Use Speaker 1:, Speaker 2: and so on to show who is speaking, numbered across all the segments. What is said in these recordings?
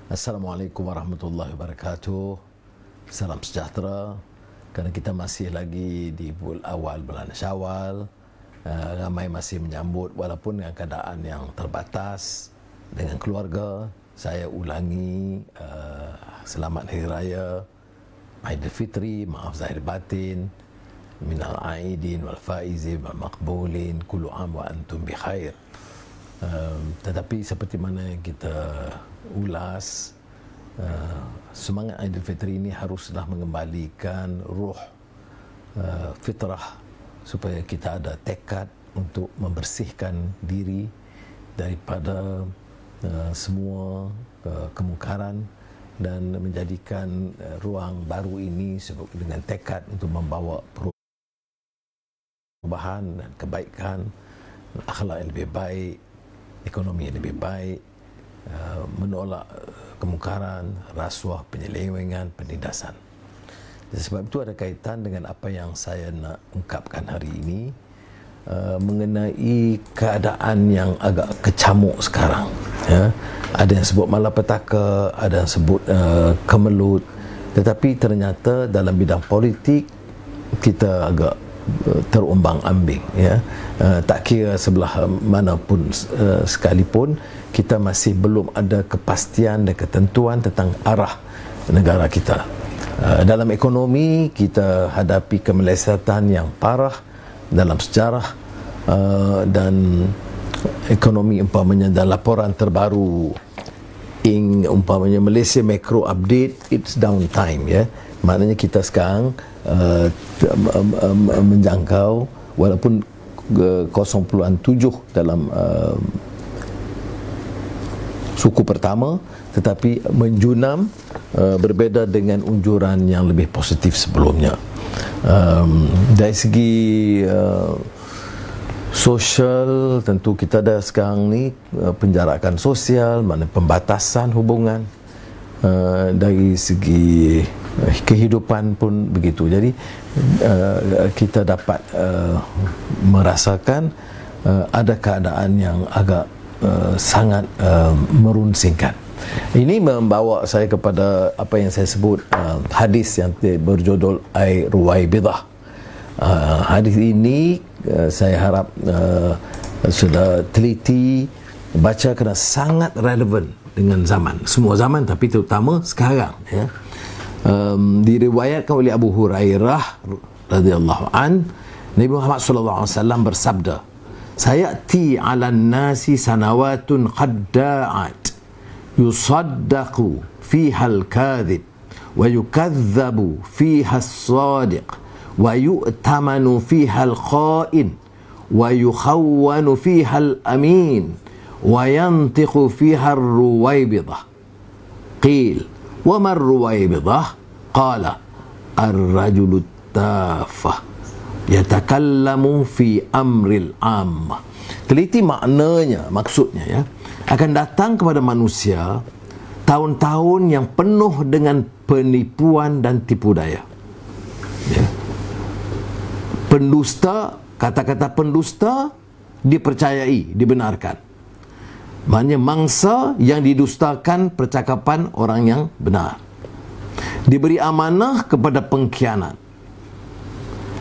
Speaker 1: Assalamualaikum warahmatullahi wabarakatuh. Salam sejahtera. Kerana kita masih lagi di awal bulan Syawal, ramai masih menyambut walaupun dengan keadaan yang terbatas dengan keluarga. Saya ulangi selamat Hari Raya Aidilfitri, maaf zahir batin, minal aidin wal faizin wal maqbulin, kullu am wa antum bi khair. Tetapi seperti mana yang kita ulas, semangat Aidilfitri ini haruslah mengembalikan ruh fitrah, supaya kita ada tekad untuk membersihkan diri daripada semua kemungkaran dan menjadikan ruang baru ini dengan tekad untuk membawa perubahan dan kebaikan, akhlak yang lebih baik, ekonomi yang lebih baik, menolak kemungkaran, rasuah, penyelewengan, penindasan. Sebab itu ada kaitan dengan apa yang saya nak ungkapkan hari ini, mengenai keadaan yang agak kecamuk sekarang. Ya. Ada yang sebut malapetaka, ada yang sebut kemelut, tetapi ternyata dalam bidang politik kita agak terumbang-ambing, ya. Tak kira sebelah mana pun sekalipun, kita masih belum ada kepastian dan ketentuan tentang arah negara kita. Dalam ekonomi kita hadapi kemelesetan yang parah dalam sejarah, dan ekonomi umpamanya dalam laporan terbaru umpamanya Malaysia Macro Update, it's downtime, ya. Maknanya kita sekarang menjangkau walaupun 0.7 dalam suku pertama, tetapi menjunam, berbeza dengan unjuran yang lebih positif sebelumnya. Dari segi sosial, tentu kita ada sekarang ni penjarakan sosial, mana pembatasan hubungan. Dari segi kehidupan pun begitu. Jadi kita dapat merasakan ada keadaan yang agak sangat merunsingkan. Ini membawa saya kepada apa yang saya sebut hadis yang berjudul Ruwaibidah. Hadis ini saya harap sudah teliti baca, kerana sangat relevan dengan zaman, semua zaman, tapi terutama sekarang, ya. Diriwayatkan oleh Abu Hurairah radhiyallahu an, Nabi Muhammad sallallahu alaihi wasallam bersabda, sayati 'alan nasi sanawatun qadda'at yusaddaqu fiha al-kadhib wa yukadzabu fiha as-sadiq wa yu'tamanu fiha al-kha'in wa yukhawwanu fiha al-amin wa yantiqu fiha ar-ruwaybidah. Qil wa ma ar-ruwaybidah? Qala ar-rajulu tafah yatakallamu fi amril ammah. Teliti maknanya, maksudnya, ya, akan datang kepada manusia tahun-tahun yang penuh dengan penipuan dan tipu daya, ya. Pendusta, kata-kata pendusta dipercayai, dibenarkan. Maknanya mangsa yang didustakan percakapan orang yang benar. Diberi amanah kepada pengkhianat,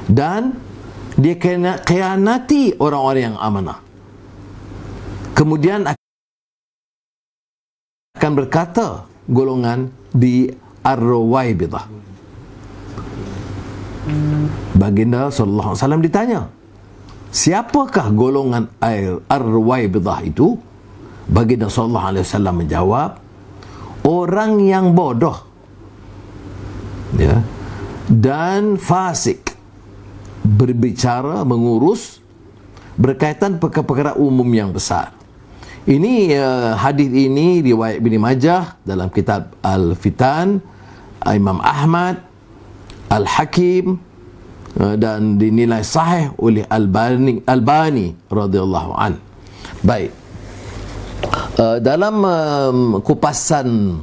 Speaker 1: dan dia kena khianati orang-orang yang amanah. Kemudian akan berkata golongan di Ar-Ruwaybidah. Baginda sallallahu alaihi wasallam ditanya, siapakah golongan Ar-Ruwaybidah itu? Baginda sallallahu alaihi wasallam menjawab, orang yang bodoh, ya, dan fasik, berbicara, mengurus berkaitan perkara-perkara umum yang besar. Ini hadis ini riwayat Ibnu Majah dalam kitab Al-Fitan, Imam Ahmad, Al-Hakim, dan dinilai sahih oleh Albani radhiyallahu an. Baik. Dalam kupasan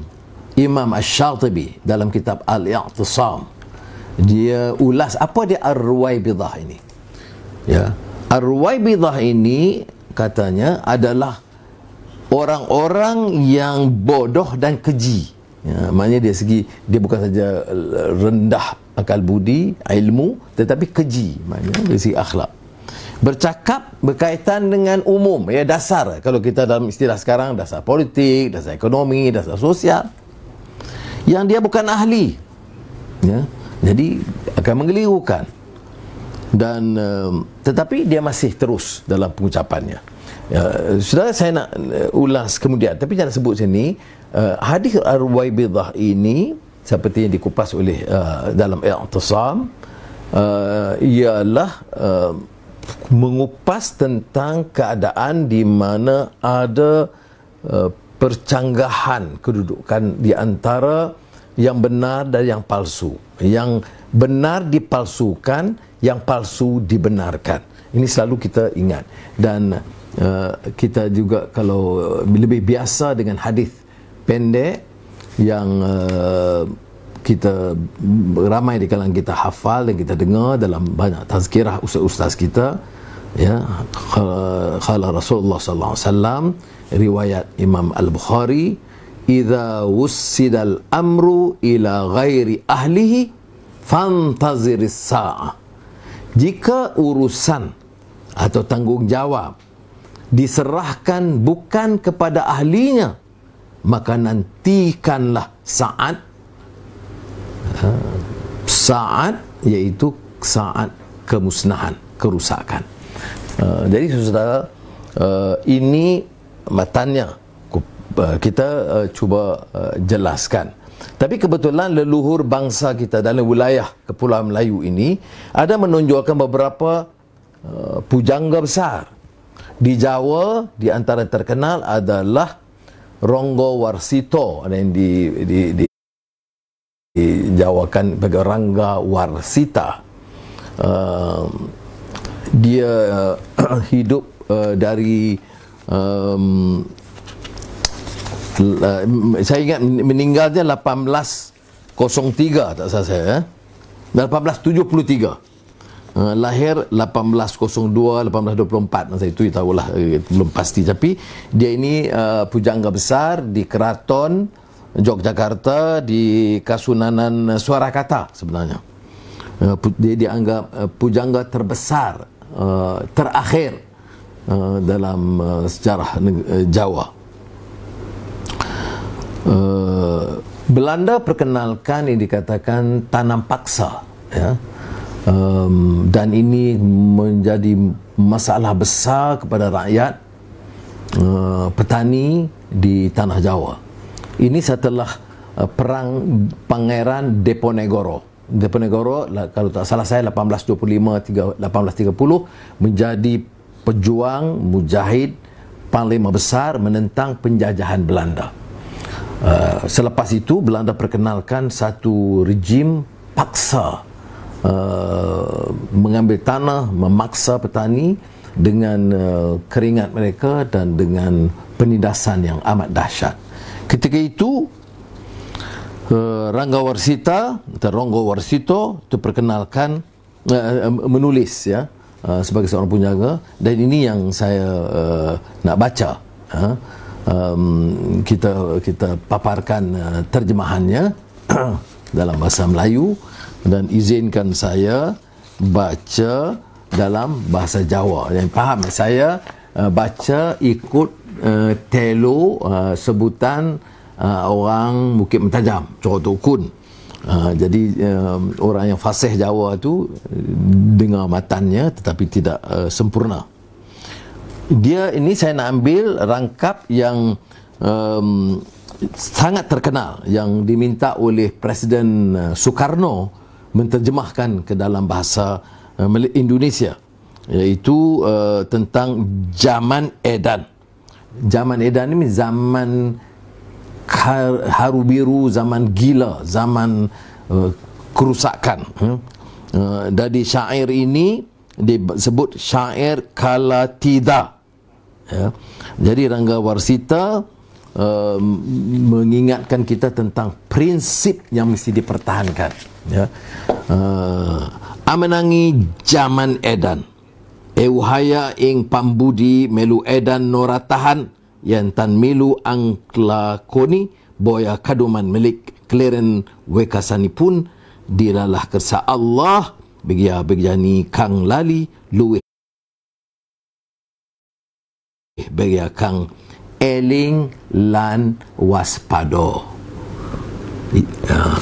Speaker 1: Imam Asy-Syatibi dalam kitab Al-I'tisam, dia ulas apa dia Ar-Ruwaybidah ini, ya. Ar-Ruwaybidah ini katanya adalah orang-orang yang bodoh dan keji. Maknanya dari segi dia bukan saja rendah akal budi, ilmu, tetapi keji, maknanya dari segi akhlak. Bercakap berkaitan dengan umum, dasar. Kalau kita dalam istilah sekarang, dasar politik, dasar ekonomi, dasar sosial, yang dia bukan ahli, jadi akan mengelirukan. Dan tetapi dia masih terus dalam pengucapannya. Saudara, saya nak ulas kemudian, tapi jangan sebut sini. Hadis Ar-Ruwaibidah ini seperti yang dikupas oleh dalam I'tisam, ialah mengupas tentang keadaan di mana ada percanggahan kedudukan di antara yang benar dan yang palsu. Yang benar dipalsukan, yang palsu dibenarkan. Ini selalu kita ingat. Dan kita juga kalau lebih biasa dengan hadis pendek yang kita ramai di kalangan kita hafal dan kita dengar dalam banyak tazkirah ustaz-ustaz kita, qala Rasulullah sallallahu alaihi wasallam, riwayat Imam Al-Bukhari, idza wussidal amru ila ghairi ahlihi fantaziris sa'ah. Jika urusan atau tanggungjawab diserahkan bukan kepada ahlinya, maka nantikanlah saat iaitu saat kemusnahan, kerusakan. Jadi saudara, ini matanya kita cuba jelaskan. Tapi kebetulan leluhur bangsa kita dalam wilayah Kepulauan Melayu ini ada menonjolkan beberapa pujangga besar. Di Jawa, di antara terkenal adalah Ronggo Warsito, ada yang dijawakan sebagai Rangga Warsita. Dia hidup dari saya ingat meninggalnya 1803, tak salah saya, 1873. Lahir 1802, 1824, masa itu tahulah, belum pasti. Tapi dia ini pujangga besar di Keraton Yogyakarta, di Kasunanan Swarakata sebenarnya. Dia dianggap pujangga terbesar terakhir dalam sejarah Jawa. Belanda perkenalkan yang dikatakan tanam paksa, dan ini menjadi masalah besar kepada rakyat petani di tanah Jawa. Ini setelah perang Pangeran Diponegoro. Diponegoro, kalau tak salah saya, 1825-1830, menjadi pejuang mujahid panglima besar menentang penjajahan Belanda. Selepas itu Belanda perkenalkan satu rejim paksa, mengambil tanah, memaksa petani dengan keringat mereka dan dengan penindasan yang amat dahsyat. Ketika itu Rangga Warsita atau Ronggo Warsito itu perkenalkan menulis sebagai seorang pujangga, dan ini yang saya nak baca. Kita paparkan terjemahannya dalam bahasa Melayu, dan izinkan saya baca dalam bahasa Jawa. Yang faham saya baca ikut telo sebutan orang Bukit Mentajam, Corotokun. Jadi orang yang fasih Jawa tu dengar matannya tetapi tidak sempurna. Dia ini saya nak ambil rangkap yang sangat terkenal, yang diminta oleh Presiden Soekarno menterjemahkan ke dalam bahasa Indonesia, iaitu tentang zaman edan. Zaman edan ini zaman haru biru, zaman gila, zaman kerusakan. Dari syair ini disebut syair kala tida. Jadi Rangga Warsita mengingatkan kita tentang prinsip yang mesti dipertahankan. Amenangi zaman edan, euhaya ing pambudi melu edan noratahan
Speaker 2: yang tanmilu ang lakoni boya kaduman milik kleren wekasani pun dilalah kersa Allah begini kang lali luweh bagi kang eling lan waspado.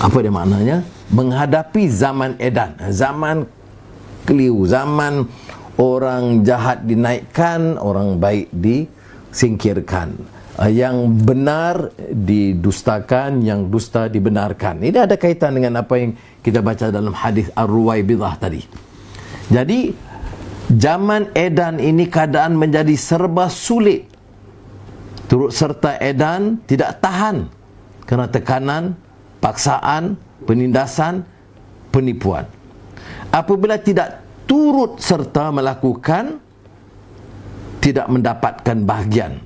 Speaker 2: Apa dia maknanya? Menghadapi zaman edan, zaman keliru, zaman orang jahat dinaikkan, orang baik disingkirkan, yang benar didustakan, yang dusta dibenarkan. Ini ada kaitan dengan apa yang kita baca dalam hadis Ar-Ruwaibidah tadi. Jadi zaman edan ini keadaan menjadi serba sulit. Turut serta edan tidak tahan kerana tekanan, paksaan, penindasan, penipuan. Apabila tidak turut serta melakukan, tidak mendapatkan bahagian,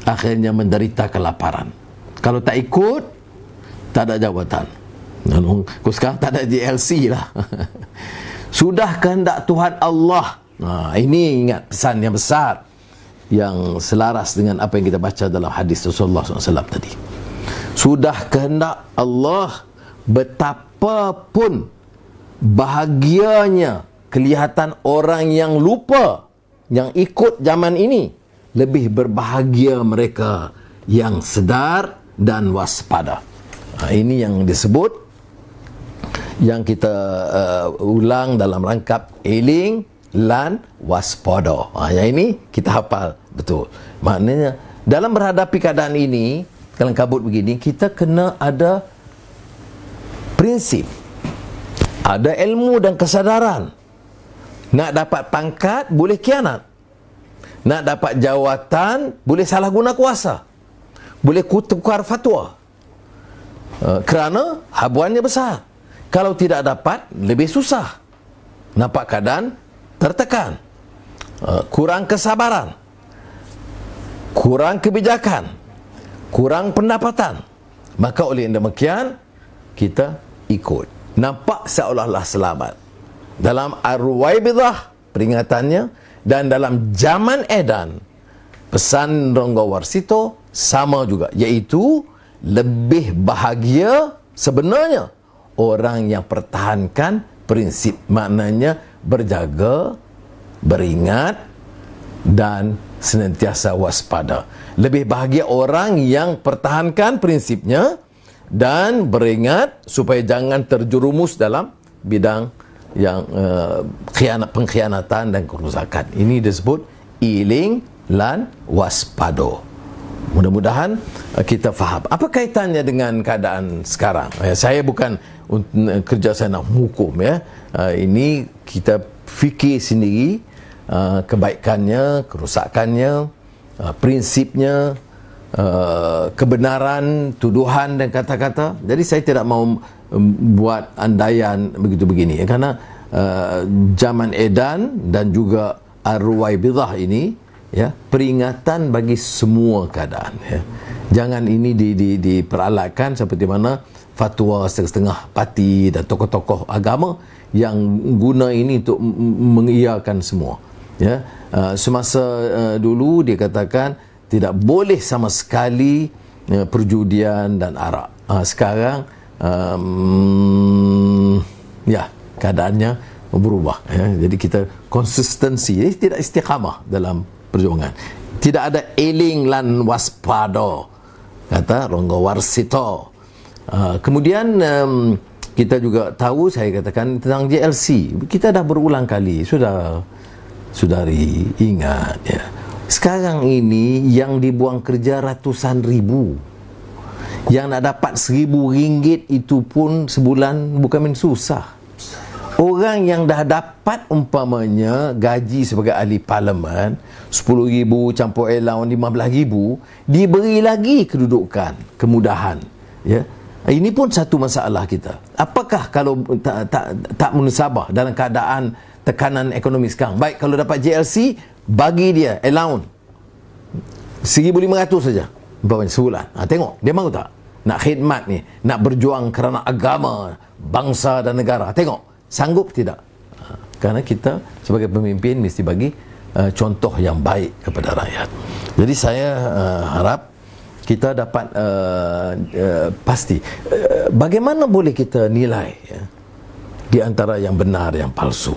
Speaker 2: akhirnya menderita kelaparan. Kalau tak ikut, tak ada jawatan. Kau sekarang tak ada JLC lah. Sudah kehendak Tuhan Allah. Ini ingat pesan yang besar, yang selaras dengan apa yang kita baca dalam hadis Rasulullah SAW tadi. Sudah kehendak Allah, betapapun bahagianya kelihatan orang yang lupa, yang ikut zaman ini, lebih berbahagia mereka yang sedar dan waspada. Ini yang disebut, yang kita ulang dalam rangkap eling lan waspada. Yang ini kita hafal betul. Maknanya dalam berhadapi keadaan ini, kelam kabut begini, kita kena ada prinsip, ada ilmu dan kesadaran. Nak dapat pangkat, boleh khianat. Nak dapat jawatan, boleh salah guna kuasa. Boleh tukar fatwa. Kerana habuannya besar. Kalau tidak dapat, lebih susah. Nampak keadaan tertekan. Kurang kesabaran. Kurang kebijakan. Kurang pendapatan. Maka oleh demikian, kita ikut. Nampak seolah-olah selamat. Dalam Ar-Ruwaibidah peringatannya, dan dalam zaman edan pesan Ronggo Warsito sama juga, iaitu lebih bahagia sebenarnya orang yang pertahankan prinsip, maknanya berjaga, beringat dan senantiasa waspada. Lebih bahagia orang yang pertahankan prinsipnya dan beringat supaya jangan terjerumus dalam bidang yang pengkhianatan dan kerusakan. Ini disebut iling lan waspado. Mudah-mudahan kita faham. Apa kaitannya dengan keadaan sekarang? Saya bukan kerja saya nak hukum, ya. Ini kita fikir sendiri kebaikannya, kerusakannya, prinsipnya, kebenaran tuduhan dan kata-kata. Jadi saya tidak mau buat andaian begitu begini, karena zaman edan dan juga Ar-Ruwaibidah ini, ya, peringatan bagi semua keadaan, ya. Jangan ini diperalatkan seperti mana fatwa setengah parti dan tokoh-tokoh agama yang guna ini untuk mengiyakan semua, ya. Semasa dulu dia katakan tidak boleh sama sekali perjudian dan arak. Sekarang ya, keadaannya berubah, ya. Jadi kita konsistensi, tidak istiqamah dalam perjuangan. Tidak ada eling lan waspada, kata Ronggo Warsito. Kemudian kita juga tahu, saya katakan tentang JLC. Kita dah berulang kali, saudari ingat, ya. Sekarang ini yang dibuang kerja ratusan ribu. Yang nak dapat RM1,000 itu pun sebulan bukan main susah. Orang yang dah dapat umpamanya gaji sebagai ahli parlimen RM10,000 campur allowance RM15,000, diberi lagi kedudukan, kemudahan, ya. Ini pun satu masalah kita. Apakah kalau tak munasabah dalam keadaan tekanan ekonomi sekarang? Baik, kalau dapat JLC, bagi dia allowance RM1,500 saja umpamanya sebulan. Tengok dia mahu tak nak khidmat ni, nak berjuang kerana agama, bangsa dan negara. Tengok sanggup tidak. Kerana kita sebagai pemimpin mesti bagi contoh yang baik kepada rakyat.
Speaker 1: Jadi saya harap kita dapat pasti bagaimana boleh kita nilai ya, di antara yang benar yang palsu.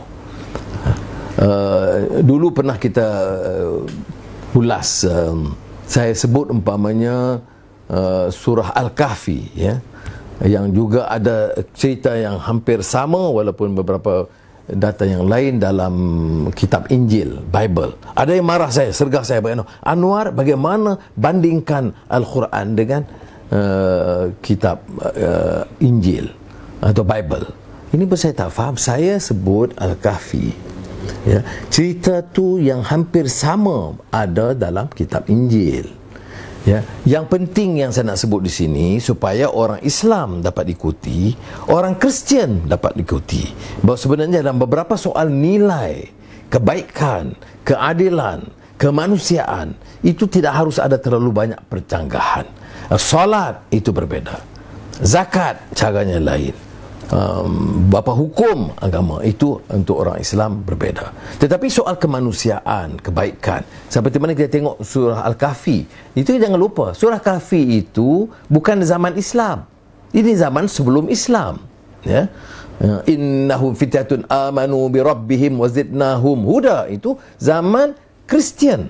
Speaker 1: Dulu pernah kita ulas, saya sebut umpamanya surah Al-Kahfi ya, yang juga ada cerita yang hampir sama walaupun beberapa data yang lain dalam kitab Injil, Bible. Ada yang marah saya, sergah saya, Anwar, bagaimana bandingkan Al-Quran dengan kitab Injil atau Bible? Ini pun saya tak faham. Saya sebut Al-Kahfi ya, cerita tu yang hampir sama ada dalam kitab Injil ya. Yang penting yang saya nak sebut di sini supaya orang Islam dapat ikuti, orang Kristian dapat ikuti, bahawa sebenarnya dalam beberapa soal nilai kebaikan, keadilan, kemanusiaan itu tidak harus ada terlalu banyak percanggahan. Solat itu berbeza, zakat caranya lain, bapa hukum agama itu untuk orang Islam berbeza. Tetapi soal kemanusiaan, kebaikan, seperti mana kita tengok surah Al-Kahfi, itu jangan lupa, surah Kahfi itu bukan zaman Islam, ini zaman sebelum Islam ya. Innahum fityatun amanu bi rabbihim wazidnahum huda, itu zaman Kristian,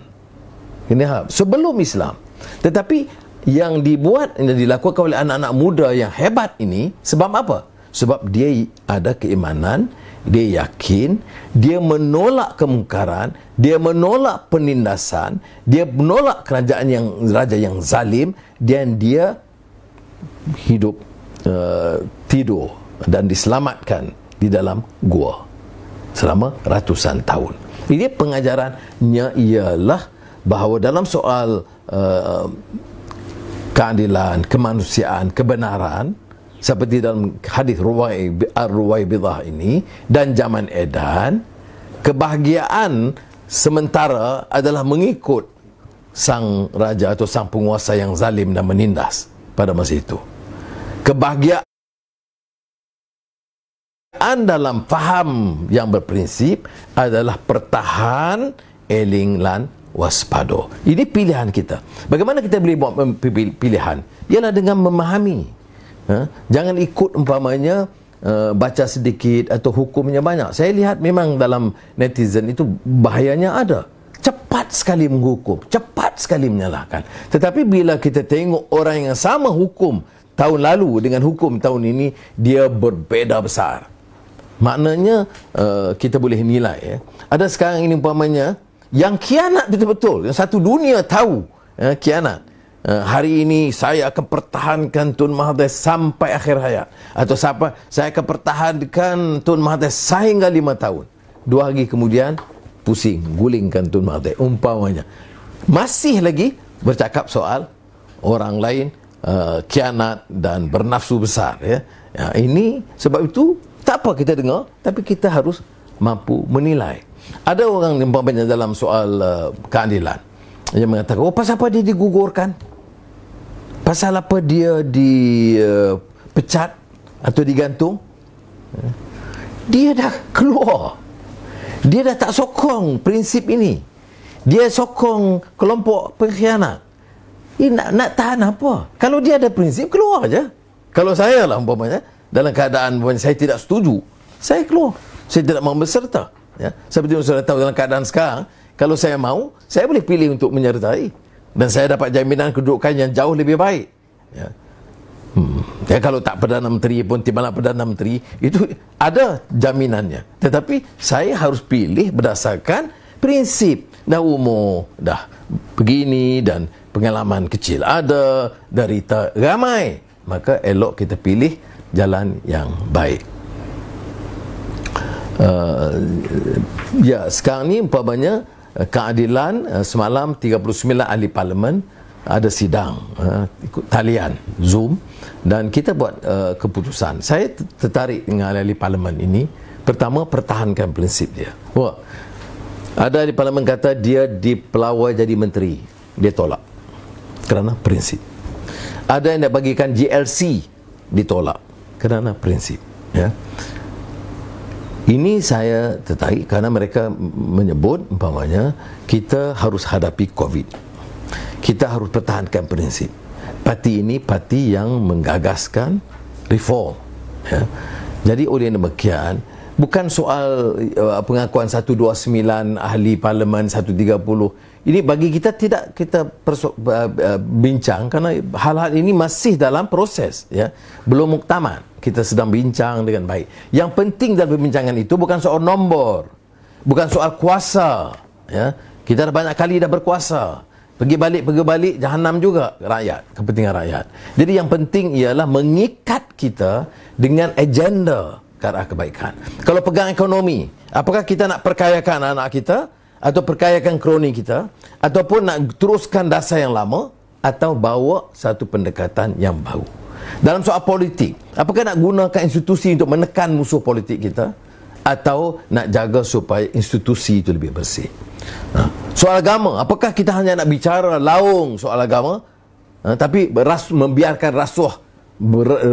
Speaker 1: ini sebelum Islam. Tetapi yang dibuat, yang dilakukan oleh anak-anak muda yang hebat ini sebab apa? Sebab dia ada keimanan, dia yakin, dia menolak kemungkaran, dia menolak penindasan, dia menolak kerajaan yang raja yang zalim, dan dia hidup tidur dan diselamatkan di dalam gua selama ratusan tahun. Ini pengajarannya ialah bahawa dalam soal keadilan, kemanusiaan, kebenaran, seperti dalam hadis Ar-Ruwaibidah ini dan zaman edan, kebahagiaan sementara adalah mengikut sang raja atau sang penguasa yang zalim dan menindas pada masa itu. Kebahagiaan dalam faham yang berprinsip adalah pertahan, eling lan waspado. Ini pilihan kita. Bagaimana kita boleh buat pilihan? Ialah dengan memahami. Jangan ikut umpamanya baca sedikit atau hukumnya banyak. Saya lihat memang dalam netizen itu bahayanya ada. Cepat sekali menghukum, cepat sekali menyalahkan. Tetapi bila kita tengok orang yang sama hukum tahun lalu dengan hukum tahun ini, dia berbeza besar. Maknanya kita boleh nilai ya. Ada sekarang ini umpamanya yang khianat betul-betul, yang satu dunia tahu khianat. Hari ini saya akan pertahankan Tun Mahathir sampai akhir hayat, atau saya akan pertahankan Tun Mahathir sehingga 5 tahun. 2 hari kemudian pusing, gulingkan Tun Mahathir umpamanya. Masih lagi bercakap soal orang lain khianat dan bernafsu besar ya. Ini sebab itu tak apa kita dengar, tapi kita harus mampu menilai. Ada orang yang umpamanya dalam soal keadilan yang mengatakan, pasal apa dia digugurkan? Pasal apa dia dipecat atau digantung? Dia dah keluar. Dia dah tak sokong prinsip ini. Dia sokong kelompok pengkhianat. Ini nak tahan apa? Kalau dia ada prinsip, keluar aja. Kalau saya lah umpamanya, dalam keadaan saya tidak setuju, saya keluar. Saya tidak mau berserta. Ya. Seperti yang sudah tahu dalam keadaan sekarang, kalau saya mau, saya boleh pilih untuk menyertai. Dan saya dapat jaminan kedudukan yang jauh lebih baik ya. Ya, kalau tak Perdana Menteri pun timbalan Perdana Menteri, itu ada jaminannya. Tetapi saya harus pilih berdasarkan prinsip. Dah umur dah begini dan pengalaman kecil ada, derita ramai, maka elok kita pilih jalan yang baik. Ya, sekarang ni umpamanya keadilan, semalam 39 ahli parlimen ada sidang ikut talian Zoom, dan kita buat keputusan. Saya tertarik dengan ahli parlimen ini. Pertama, pertahankan prinsip dia. Ada ahli parlimen kata dia dipelawai jadi menteri, dia tolak kerana prinsip. Ada yang nak bagikan GLC, ditolak kerana prinsip ya. Ini saya tertarik kerana mereka menyebut umpamanya kita harus hadapi COVID.
Speaker 2: kita harus pertahankan prinsip. Parti ini parti yang menggagaskan reform, ya. Jadi oleh demikian, bukan soal pengakuan 129 ahli parlimen 130. Ini bagi kita tidak kita bincang, kerana hal-hal ini masih dalam proses, ya. Belum muktamad. Kita sedang bincang dengan baik. Yang penting dalam perbincangan itu bukan soal nombor, bukan soal kuasa, ya. Kita dah banyak kali dah berkuasa. Pergi balik jahanam juga rakyat, kepentingan rakyat. Jadi yang penting ialah mengikat kita dengan agenda ke arah kebaikan. Kalau pegang ekonomi, apakah kita nak perkayakan anak kita, atau perkayakan kroni kita, ataupun nak teruskan dasar yang lama, atau bawa satu pendekatan yang baru. Dalam soal politik, apakah nak gunakan institusi untuk menekan musuh politik kita, atau nak jaga supaya institusi itu lebih bersih. Soal agama, apakah kita hanya nak bicara laung soal agama, tapi membiarkan rasuah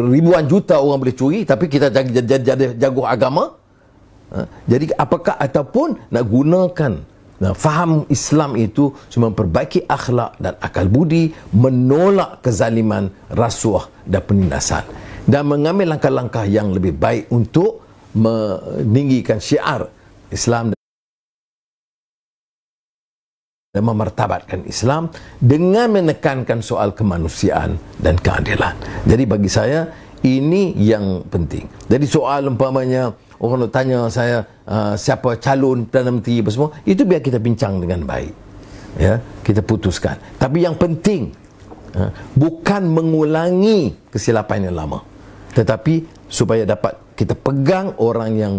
Speaker 2: ribuan juta orang boleh curi, tapi kita jago agama? Jadi apakah, ataupun nak gunakan faham Islam itu cuma memperbaiki akhlak dan akal budi, menolak kezaliman, rasuah dan penindasan, dan mengambil langkah-langkah yang lebih baik untuk meninggikan syiar Islam dan memartabatkan Islam dengan menekankan soal kemanusiaan dan keadilan. Jadi bagi saya ini yang penting. Jadi soal umpamanya orang nak tanya saya siapa calon Perdana Menteri apa semua, itu biar kita bincang dengan baik, ya, kita putuskan. Tapi yang penting bukan mengulangi kesilapan yang lama, tetapi supaya dapat kita pegang orang yang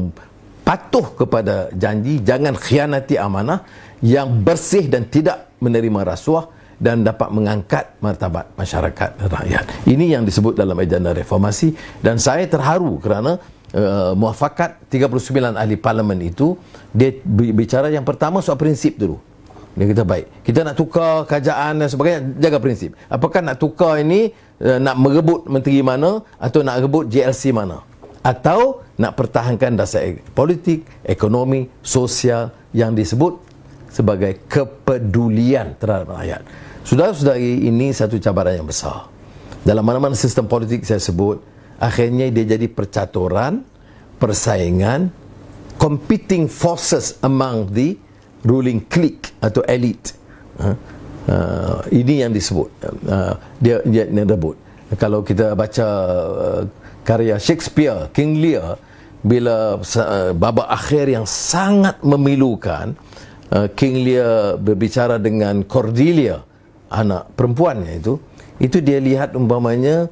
Speaker 2: patuh kepada janji, jangan khianati amanah, yang bersih dan tidak menerima rasuah, dan dapat mengangkat martabat masyarakat dan rakyat. Ini yang disebut dalam agenda reformasi, dan saya terharu kerana muafakat 39 ahli parlimen itu, dia bicara yang pertama soal prinsip dulu. Dia kata baik, kita nak tukar kerajaan dan sebagainya, jaga prinsip. Apakah nak tukar ini nak merebut menteri mana, atau nak rebut JLC mana, atau nak pertahankan dasar politik, ekonomi, sosial yang disebut sebagai kepedulian terhadap rakyat. Saudara-saudari, ini satu cabaran yang besar. Dalam mana-mana sistem politik saya sebut, akhirnya dia jadi percaturan, persaingan, competing forces among the ruling clique atau elite. Ini yang disebut, dia rebut. Kalau kita baca karya Shakespeare, King Lear, bila babak akhir yang sangat memilukan, King Lear berbicara dengan Cordelia, anak perempuannya itu dia lihat umpamanya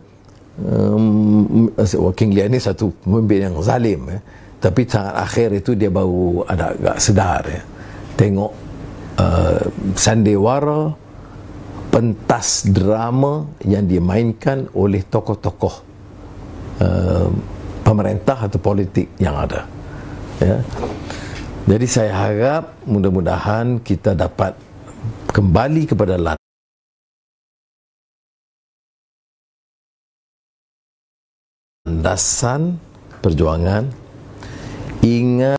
Speaker 2: King Lear ni satu pemimpin yang zalim, ya. Tapi saat akhir itu dia baru ada agak sedar, ya. Tengok sandiwara, pentas drama yang dimainkan oleh tokoh-tokoh pemerintah atau politik yang ada, ya. Jadi saya harap mudah-mudahan kita dapat kembali kepada landasan perjuangan. Ingat